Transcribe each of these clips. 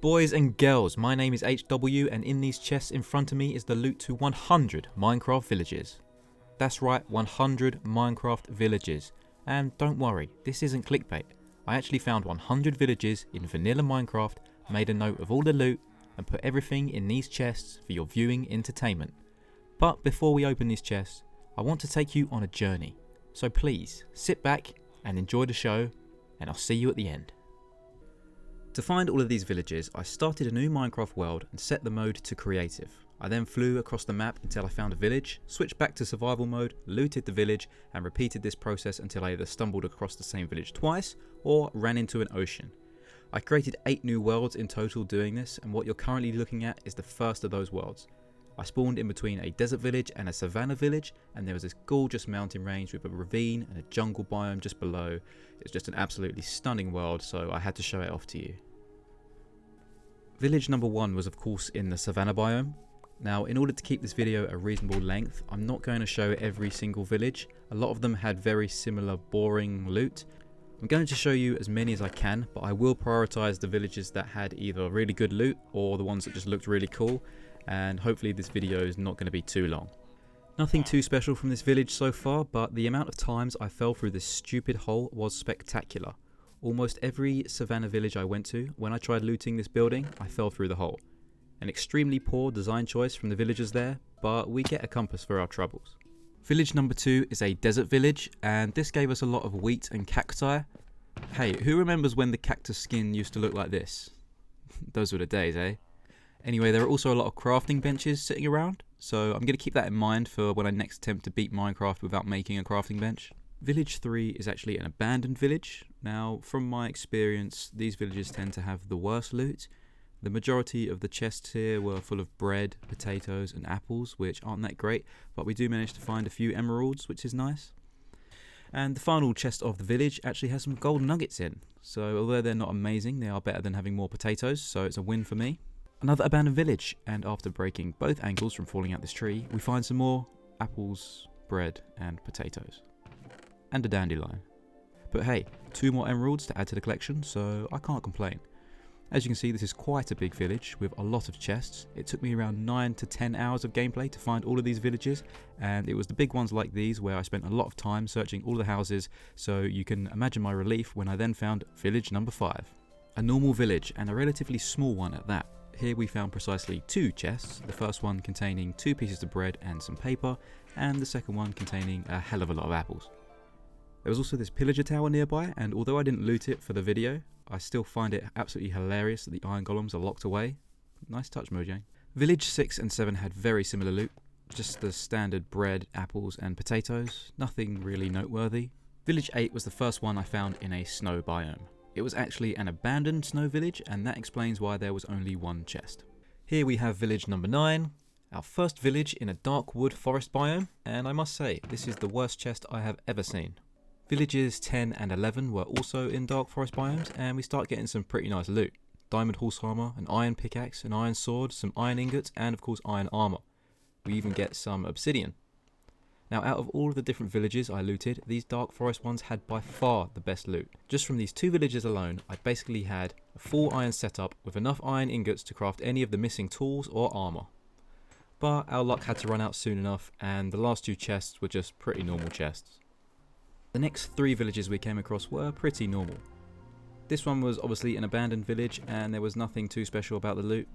Boys and girls, my name is HW and in these chests in front of me is the loot to 100 Minecraft villages. That's right, 100 Minecraft villages. And don't worry, this isn't clickbait. I actually found 100 villages in vanilla Minecraft, made a note of all the loot and put everything in these chests for your viewing entertainment. But before we open these chests, I want to take you on a journey. So please, sit back and enjoy the show and I'll see you at the end. To find all of these villages, I started a new Minecraft world and set the mode to creative. I then flew across the map until I found a village, switched back to survival mode, looted the village and repeated this process until I either stumbled across the same village twice or ran into an ocean. I created 8 new worlds in total doing this, and what you're currently looking at is the first of those worlds. I spawned in between a desert village and a savanna village, and there was this gorgeous mountain range with a ravine and a jungle biome just below. It's just an absolutely stunning world, so I had to show it off to you. Village number 1 was of course in the savanna biome. Now, in order to keep this video a reasonable length, I'm not going to show every single village. A lot of them had very similar boring loot. I'm going to show you as many as I can, but I will prioritise the villages that had either really good loot or the ones that just looked really cool, and hopefully this video is not going to be too long. Nothing too special from this village so far, but the amount of times I fell through this stupid hole was spectacular. Almost every savanna village I went to, when I tried looting this building, I fell through the hole. An extremely poor design choice from the villagers there, but we get a compass for our troubles. Village number 2 is a desert village, and this gave us a lot of wheat and cacti. Hey, who remembers when the cactus skin used to look like this? Those were the days, eh? Anyway, there are also a lot of crafting benches sitting around, so I'm going to keep that in mind for when I next attempt to beat Minecraft without making a crafting bench. Village 3 is actually an abandoned village. Now, from my experience, these villages tend to have the worst loot. The majority of the chests here were full of bread, potatoes and apples, which aren't that great, but we do manage to find a few emeralds, which is nice. And the final chest of the village actually has some gold nuggets in, so although they're not amazing, they are better than having more potatoes, so it's a win for me. Another abandoned village, and after breaking both ankles from falling out this tree, we find some more apples, bread and potatoes. And a dandelion. But hey, 2 more emeralds to add to the collection, so I can't complain. As you can see, this is quite a big village with a lot of chests. It took me around 9 to 10 hours of gameplay to find all of these villages, and it was the big ones like these where I spent a lot of time searching all the houses, so you can imagine my relief when I then found village number 5. A normal village, and a relatively small one at that. Here we found precisely 2 chests, the first one containing 2 pieces of bread and some paper, and the second one containing a hell of a lot of apples. There was also this pillager tower nearby, and although I didn't loot it for the video, I still find it absolutely hilarious that the iron golems are locked away. Nice touch, Mojang. Village 6 and 7 had very similar loot, just the standard bread, apples and potatoes, nothing really noteworthy. Village 8 was the first one I found in a snow biome. It was actually an abandoned snow village, and that explains why there was only 1 chest. Here we have village number 9, our first village in a dark wood forest biome, and I must say, this is the worst chest I have ever seen. Villages 10 and 11 were also in dark forest biomes, and we start getting some pretty nice loot. Diamond horse armor, an iron pickaxe, an iron sword, some iron ingots, and of course iron armor. We even get some obsidian. Now, out of all of the different villages I looted, these dark forest ones had by far the best loot. Just from these 2 villages alone, I basically had a full iron setup with enough iron ingots to craft any of the missing tools or armor. But our luck had to run out soon enough, and the last 2 chests were just pretty normal chests. The next 3 villages we came across were pretty normal. This one was obviously an abandoned village, and there was nothing too special about the loot.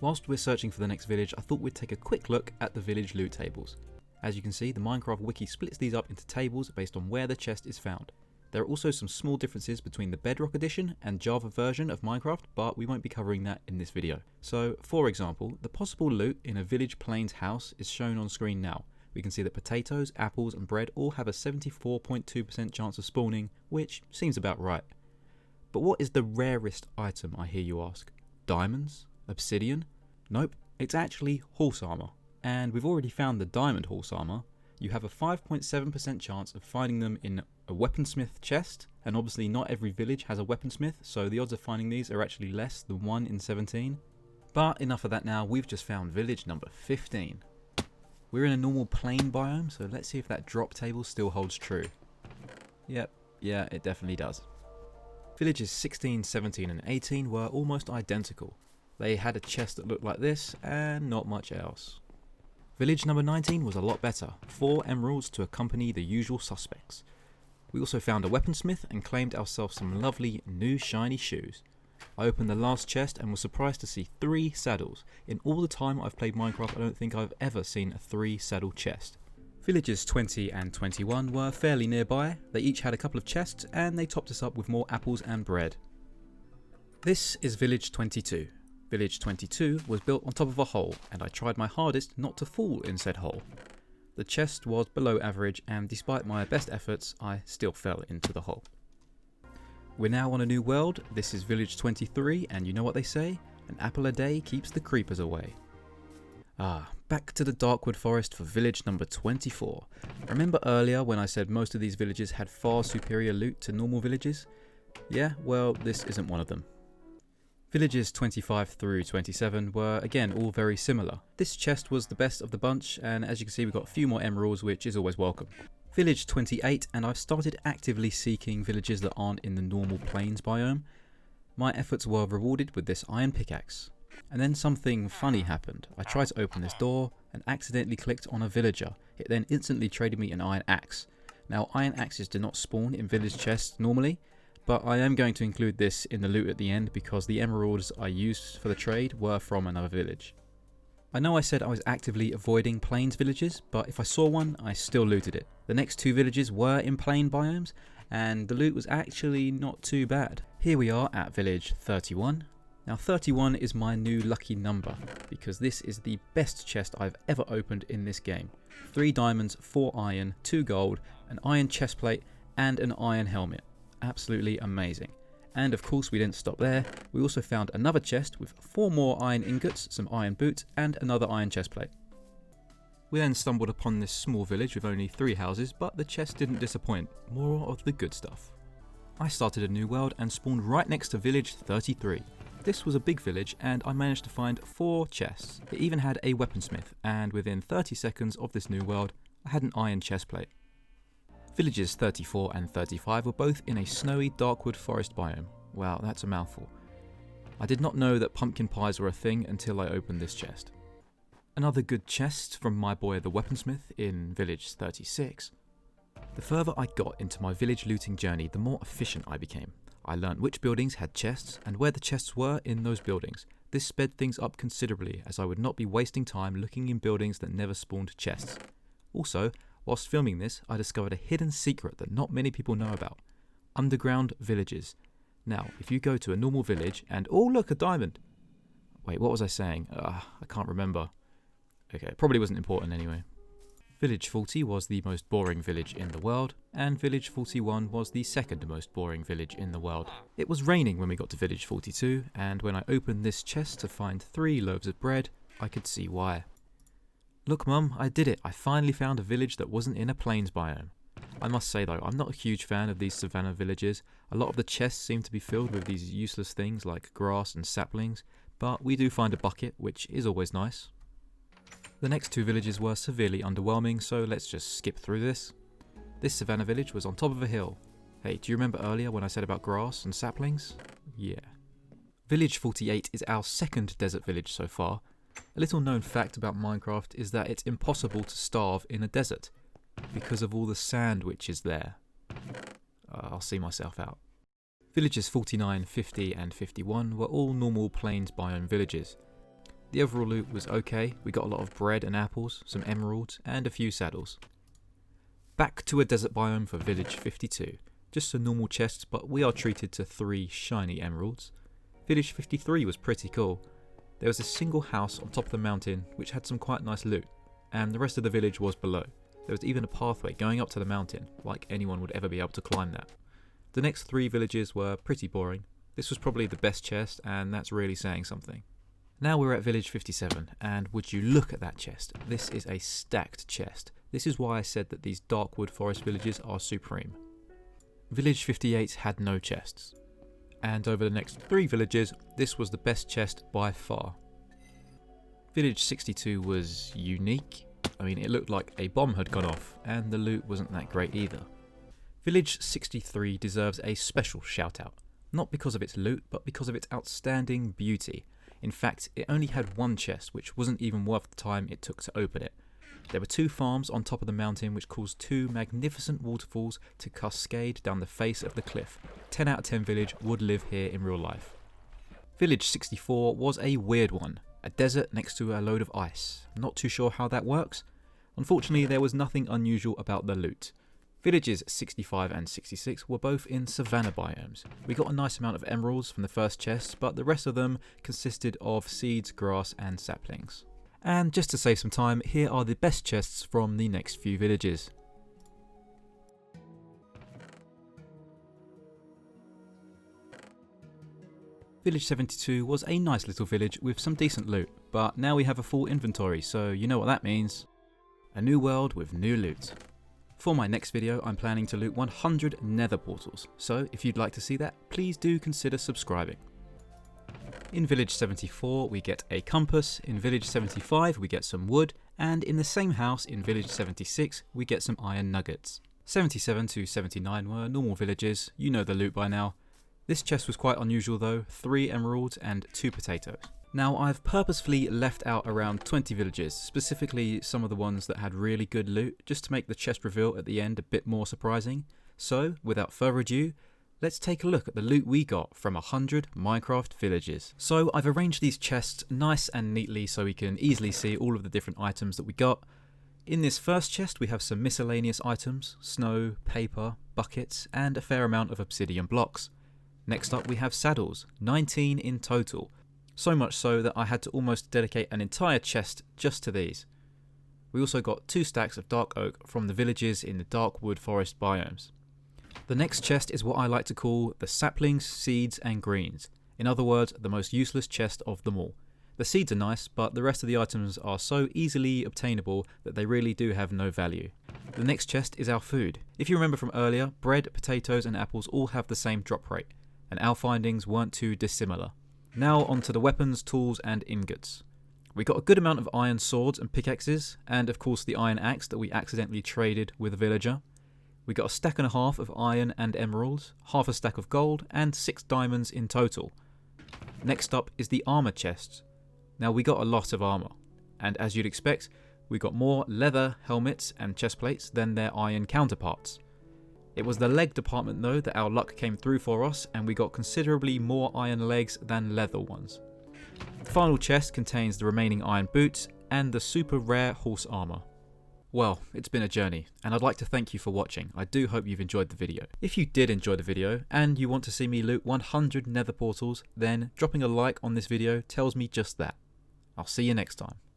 Whilst we're searching for the next village, I thought we'd take a quick look at the village loot tables. As you can see, the Minecraft wiki splits these up into tables based on where the chest is found. There are also some small differences between the Bedrock edition and Java version of Minecraft, but we won't be covering that in this video. So, for example, the possible loot in a village plains house is shown on screen now. We can see that potatoes, apples and bread all have a 74.2% chance of spawning, which seems about right. But what is the rarest item, I hear you ask? Diamonds? Obsidian? Nope, it's actually horse armor. And we've already found the diamond horse armor. You have a 5.7% chance of finding them in a weaponsmith chest, and obviously not every village has a weaponsmith, so the odds of finding these are actually less than 1 in 17. But enough of that now, we've just found village number 15. We're in a normal plain biome, so let's see if that drop table still holds true. Yep, yeah, it definitely does. Villages 16, 17 and 18 were almost identical. They had a chest that looked like this and not much else. Village number 19 was a lot better, 4 emeralds to accompany the usual suspects. We also found a weaponsmith and claimed ourselves some lovely new shiny shoes. I opened the last chest and was surprised to see 3 saddles. In all the time I've played Minecraft, I don't think I've ever seen a 3 saddle chest. Villages 20 and 21 were fairly nearby. They each had a couple of chests and they topped us up with more apples and bread. This is Village 22. Village 22 was built on top of a hole and I tried my hardest not to fall in said hole. The chest was below average and despite my best efforts I still fell into the hole. We're now on a new world. This is Village 23 and you know what they say? An apple a day keeps the creepers away. Back to the Darkwood Forest for village number 24. Remember earlier when I said most of these villages had far superior loot to normal villages? Yeah, well this isn't one of them. Villages 25 through 27 were again all very similar. This chest was the best of the bunch and as you can see we got a few more emeralds, which is always welcome. Village 28, and I've started actively seeking villages that aren't in the normal plains biome. My efforts were rewarded with this iron pickaxe. And then something funny happened. I tried to open this door and accidentally clicked on a villager. It then instantly traded me an iron axe. Now iron axes do not spawn in village chests normally, but I am going to include this in the loot at the end because the emeralds I used for the trade were from another village. I know I said I was actively avoiding plains villages, but if I saw one, I still looted it. The next 2 villages were in plain biomes, and the loot was actually not too bad. Here we are at village 31. Now 31 is my new lucky number, because this is the best chest I've ever opened in this game. 3 diamonds, 4 iron, 2 gold, an iron chestplate, and an iron helmet. Absolutely amazing. And of course we didn't stop there, we also found another chest with 4 more iron ingots, some iron boots and another iron chestplate. We then stumbled upon this small village with only 3 houses, but the chest didn't disappoint, more of the good stuff. I started a new world and spawned right next to village 33. This was a big village and I managed to find 4 chests. It even had a weaponsmith and within 30 seconds of this new world I had an iron chestplate. Villages 34 and 35 were both in a snowy Darkwood Forest biome. Wow, that's a mouthful. I did not know that pumpkin pies were a thing until I opened this chest. Another good chest from my boy the weaponsmith in village 36. The further I got into my village looting journey, the more efficient I became. I learned which buildings had chests and where the chests were in those buildings. This sped things up considerably as I would not be wasting time looking in buildings that never spawned chests. Also, whilst filming this, I discovered a hidden secret that not many people know about. Underground villages. Now, if you go to a normal village and... oh look, a diamond! Wait, what was I saying? I can't remember. Okay, it probably wasn't important anyway. Village 40 was the most boring village in the world, and Village 41 was the second most boring village in the world. It was raining when we got to Village 42, and when I opened this chest to find 3 loaves of bread, I could see why. Look mum, I did it! I finally found a village that wasn't in a plains biome. I must say though, I'm not a huge fan of these savannah villages. A lot of the chests seem to be filled with these useless things like grass and saplings, but we do find a bucket, which is always nice. The next 2 villages were severely underwhelming, so let's just skip through this. This savannah village was on top of a hill. Hey, do you remember earlier when I said about grass and saplings? Yeah. Village 48 is our second desert village so far. A little known fact about Minecraft is that it's impossible to starve in a desert, because of all the sand which is there. I'll see myself out. Villages 49, 50 and 51 were all normal plains biome villages. The overall loot was okay. We got a lot of bread and apples, some emeralds and a few saddles. Back to a desert biome for village 52. Just a normal chest, but we are treated to 3 shiny emeralds. Village 53 was pretty cool. There was a single house on top of the mountain which had some quite nice loot, and the rest of the village was below. There was even a pathway going up to the mountain, like anyone would ever be able to climb that. The next 3 villages were pretty boring. This was probably the best chest, and that's really saying something. Now we're at village 57, and would you look at that chest? This is a stacked chest. This is why I said that these Darkwood Forest villages are supreme. Village 58 had no chests. And over the next 3 villages, this was the best chest by far. Village 62 was unique. I mean, it looked like a bomb had gone off, and the loot wasn't that great either. Village 63 deserves a special shout out. Not because of its loot, but because of its outstanding beauty. In fact, it only had one chest, which wasn't even worth the time it took to open it. There were 2 farms on top of the mountain which caused 2 magnificent waterfalls to cascade down the face of the cliff. 10 out of 10 village would live here in real life. Village 64 was a weird one. A desert next to a load of ice. Not too sure how that works. Unfortunately, there was nothing unusual about the loot. Villages 65 and 66 were both in savanna biomes. We got a nice amount of emeralds from the first chest, but the rest of them consisted of seeds, grass and saplings. And just to save some time, here are the best chests from the next few villages. Village 72 was a nice little village with some decent loot, but now we have a full inventory, so you know what that means. A new world with new loot. For my next video, I'm planning to loot 100 nether portals, so if you'd like to see that, please do consider subscribing. In Village 74 we get a compass, in Village 75 we get some wood, and in the same house in Village 76 we get some iron nuggets. 77 to 79 were normal villages, you know the loot by now. This chest was quite unusual though, 3 emeralds and 2 potatoes. Now I've purposefully left out around 20 villages, specifically some of the ones that had really good loot, just to make the chest reveal at the end a bit more surprising. So, without further ado, let's take a look at the loot we got from 100 Minecraft villages. So I've arranged these chests nice and neatly so we can easily see all of the different items that we got. In this first chest we have some miscellaneous items, snow, paper, buckets and a fair amount of obsidian blocks. Next up we have saddles, 19 in total. So much so that I had to almost dedicate an entire chest just to these. We also got 2 stacks of dark oak from the villages in the dark wood forest biomes. The next chest is what I like to call the saplings, seeds and greens. In other words, the most useless chest of them all. The seeds are nice, but the rest of the items are so easily obtainable that they really do have no value. The next chest is our food. If you remember from earlier, bread, potatoes and apples all have the same drop rate, and our findings weren't too dissimilar. Now onto the weapons, tools and ingots. We got a good amount of iron swords and pickaxes, and of course the iron axe that we accidentally traded with a villager. We got a stack and a half of iron and emeralds, half a stack of gold and 6 diamonds in total. Next up is the armor chests. Now we got a lot of armor, and as you'd expect, we got more leather helmets and chestplates than their iron counterparts. It was the leg department though that our luck came through for us, and we got considerably more iron legs than leather ones. The final chest contains the remaining iron boots and the super rare horse armor. Well, it's been a journey, and I'd like to thank you for watching. I do hope you've enjoyed the video. If you did enjoy the video, and you want to see me loot 100 nether portals, then dropping a like on this video tells me just that. I'll see you next time.